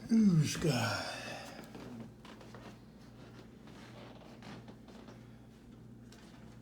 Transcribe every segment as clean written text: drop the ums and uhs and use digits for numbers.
Who's God? I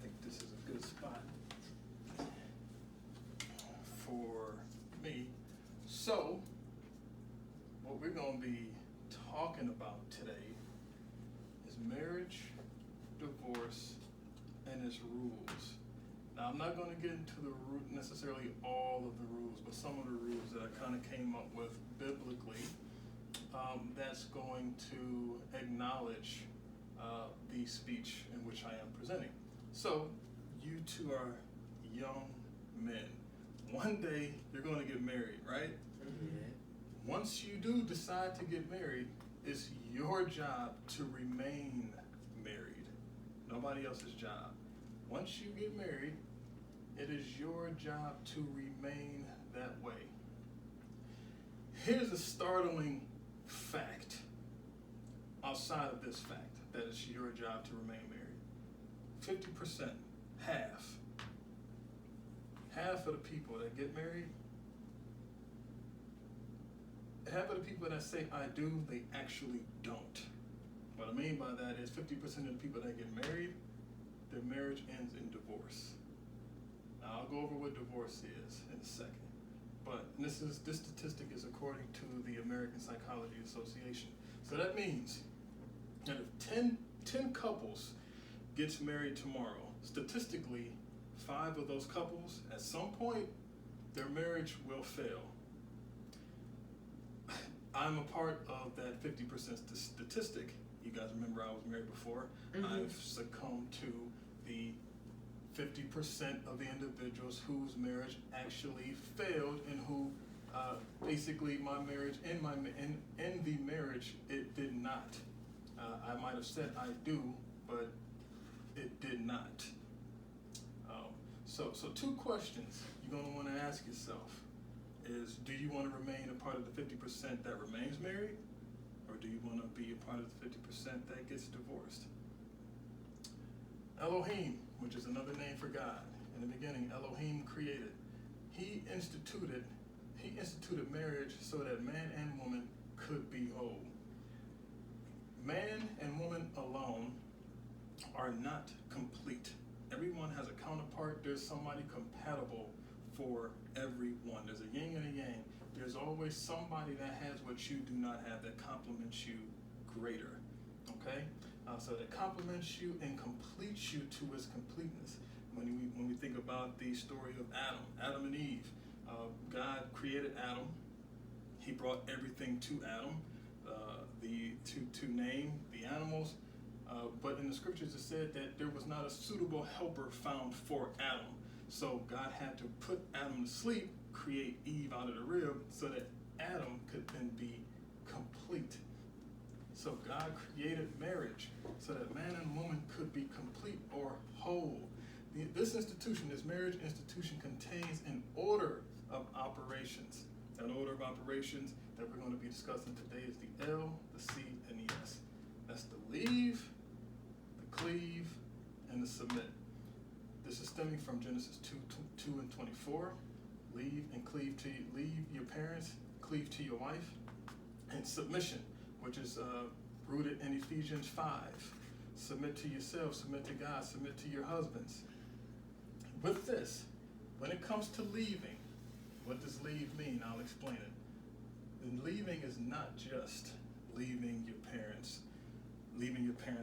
think this is a good spot for me. So, what we're going to be talking about today is marriage, divorce, and its rules. Now, I'm not going to get into necessarily all of the rules, but some of the rules that I kind of came up with biblically. That's going to acknowledge the speech in which I am presenting. So, you two are young men. One day, you're going to get married, right? Mm-hmm. Once you do decide to get married, it's your job to remain married. Nobody else's job. Once you get married, it is your job to remain that way. Here's a startling fact outside of this fact that it's your job to remain married. 50%, half of the people that get married, half of the people that say I do, they actually don't. What I mean by that is 50% of the people that get married, their marriage ends in divorce. Now I'll go over what divorce is in a second. But this statistic is according to the American Psychology Association. So that means that if 10 couples gets married tomorrow, statistically, 5 of those couples, at some point, their marriage will fail. I'm a part of that 50% statistic. You guys remember I was married before. Mm-hmm. I've succumbed to the 50% of the individuals whose marriage actually failed and who basically my marriage and in the marriage it did not. I might have said I do, but it did not. So 2 questions you're going to want to ask yourself is, do you want to remain a part of the 50% that remains married, or do you want to be a part of the 50% that gets divorced? Elohim, which is another name for God. In the beginning, Elohim created. He instituted marriage so that man and woman could be whole. Man and woman alone are not complete. Everyone has a counterpart. There's somebody compatible for everyone. There's a yin and a yang. There's always somebody that has what you do not have that complements you greater. Okay? So that complements you and completes you to its completeness. When we think about the story of Adam and Eve, God created Adam. He brought everything to Adam, to name the animals. But in the scriptures it said that there was not a suitable helper found for Adam. So God had to put Adam to sleep, create Eve out of the rib, so that Adam could then be complete. So God created marriage so that man and woman could be complete or whole. This marriage institution contains an order of operations. That order of operations that we're going to be discussing today is the L, the C, and the S. That's the leave, the cleave, and the submit. This is stemming from Genesis 2 and 24. Leave your parents, cleave to your wife, and submission, which is rooted in Ephesians 5. Submit to yourself, submit to God, submit to your husbands. With this, when it comes to leaving, what does leave mean? I'll explain it. And leaving is not just leaving your parents'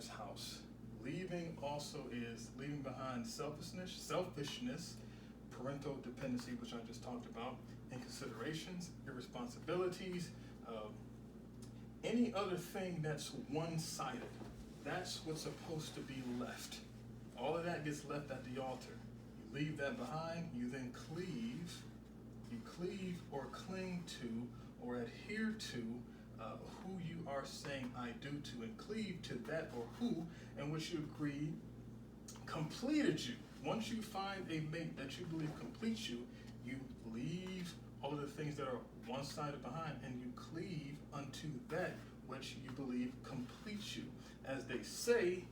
house. Leaving also is leaving behind selfishness, parental dependency, which I just talked about, inconsiderations, irresponsibilities, any other thing that's one-sided. That's what's supposed to be left. All of that gets left at the altar. You leave that behind, you then cleave. You cleave or cling to or adhere to who you are saying I do to, and cleave to that or who in which you agree completed you. Once you find a mate that you believe completes you, you leave all of the things that are one-sided behind and you cleave unto that which you believe completes you. As they say,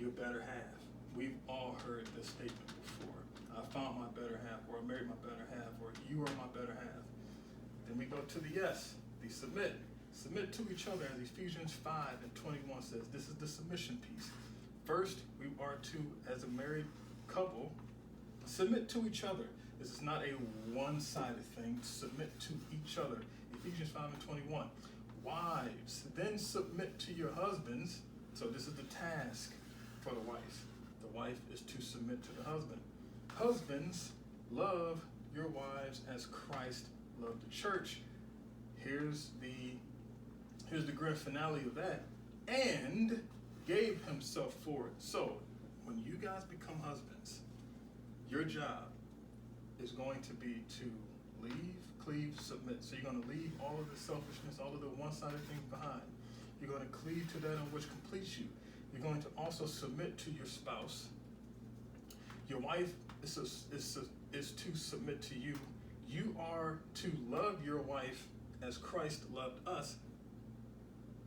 your better half. We've all heard this statement before. I found my better half, or I married my better half, or you are my better half. Then we go to the S, the submit. Submit to each other, as Ephesians 5:21 says. This is the submission piece. First, we are to, as a married couple, submit to each other. This is not a one-sided thing. Submit to each other. Ephesians 5:21. Wives, then submit to your husbands. So this is the task for the wife. The wife is to submit to the husband. Husbands, love your wives as Christ loved the church. Here's the grand finale of that. And gave himself for it. So when you guys become husbands, your job is going to be to leave, cleave, submit. So you're going to leave all of the selfishness, all of the one-sided things behind. You're going to cleave to that in which completes you. You're going to also submit to your spouse. Your wife is to submit to you. You are to love your wife as Christ loved us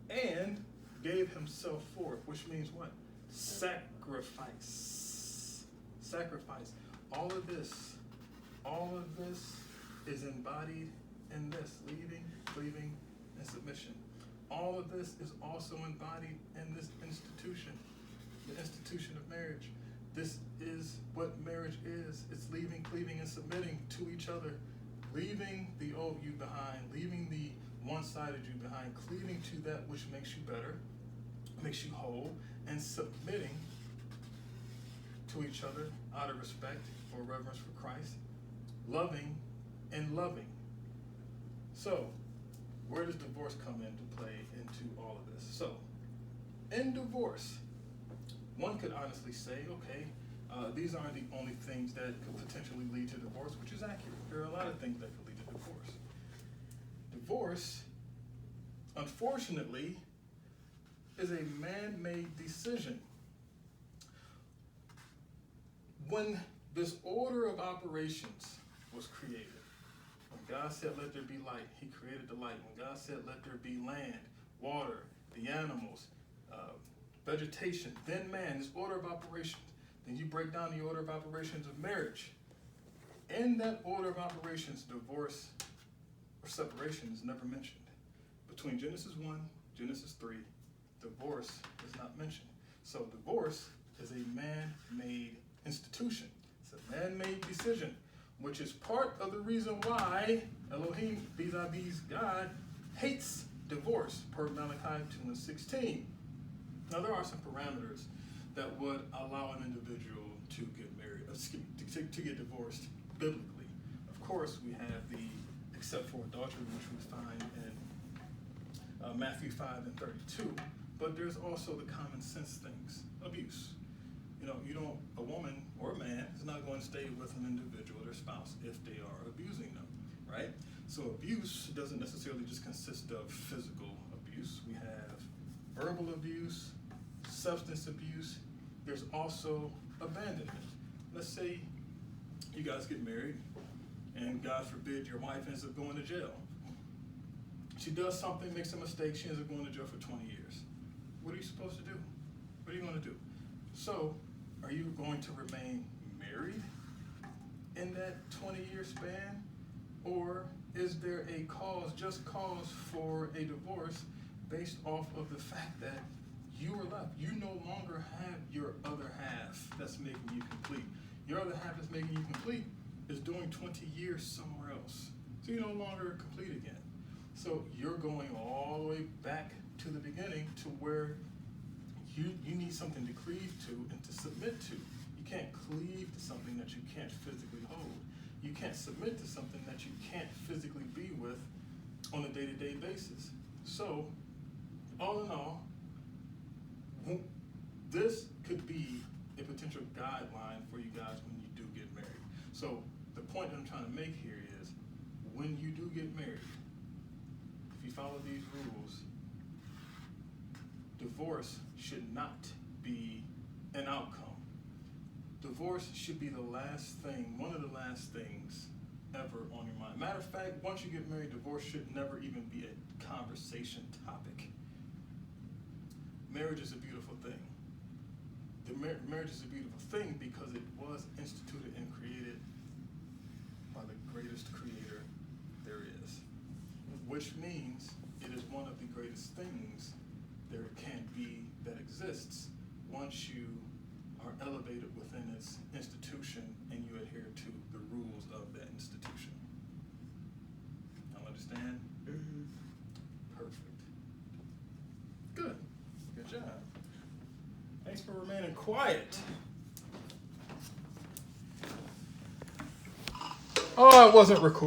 and gave himself for it, which means what? Sacrifice. Sacrifice. All of this is embodied in this: leaving, cleaving, and submission. All of this is also embodied in this institution, the institution of marriage. This is what marriage is. It's leaving, cleaving, and submitting to each other. Leaving the old you behind, leaving the one-sided you behind, cleaving to that which makes you better, makes you whole, and submitting to each other out of respect or reverence for Christ, loving and loving. So, where does divorce come into play into all of this? So, in divorce, one could honestly say, okay, these aren't the only things that could potentially lead to divorce, which is accurate. There are a lot of things that could lead to divorce. Divorce, unfortunately, is a man-made decision. When this order of operations was created, when God said, let there be light, he created the light. When God said, let there be land, water, the animals, vegetation, then man, this order of operations. Then you break down the order of operations of marriage. In that order of operations, divorce or separation is never mentioned. Between Genesis 1, Genesis 3, divorce is not mentioned. So divorce is a man-made institution. It's a man-made decision, which is part of the reason why Elohim, vis-a-vis God, hates divorce, per Malachi 2:16. Now there are some parameters that would allow an individual to get married, to get divorced biblically. Of course, we have the except for adultery, which we find in Matthew 5:32. But there's also the common sense things, abuse. A woman or a man is not going to stay with an individual, their spouse, if they are abusing them, right? So abuse doesn't necessarily just consist of physical abuse. We have verbal abuse, substance abuse. There's also abandonment. Let's say you guys get married and God forbid your wife ends up going to jail. She does something, makes a mistake, she ends up going to jail for 20 years. What are you supposed to do? What are you going to do? So, are you going to remain married in that 20-year span? Or is there a just cause for a divorce based off of the fact that you are left? You no longer have your other half that's making you complete. Your other half that's making you complete is doing 20 years somewhere else. So you're no longer complete again. So you're going all the way back to the beginning to where you need something to cleave to and to submit to. You can't cleave to something that you can't physically hold. You can't submit to something that you can't physically be with on a day-to-day basis. So, all in all, this could be a potential guideline for you guys when you do get married. So, the point that I'm trying to make here is, when you do get married, if you follow these rules, divorce should not be an outcome. Divorce should be the last thing, one of the last things ever on your mind. Matter of fact, once you get married, divorce should never even be a conversation topic. Marriage is a beautiful thing. Marriage is a beautiful thing because it was instituted and created by the greatest creator there is, which means it is one of the greatest things there can be that exists once you are elevated within its institution and you adhere to the rules of that institution. Y'all understand? Mm-hmm. Perfect. Good. Good job. Thanks for remaining quiet. Oh, I wasn't recording.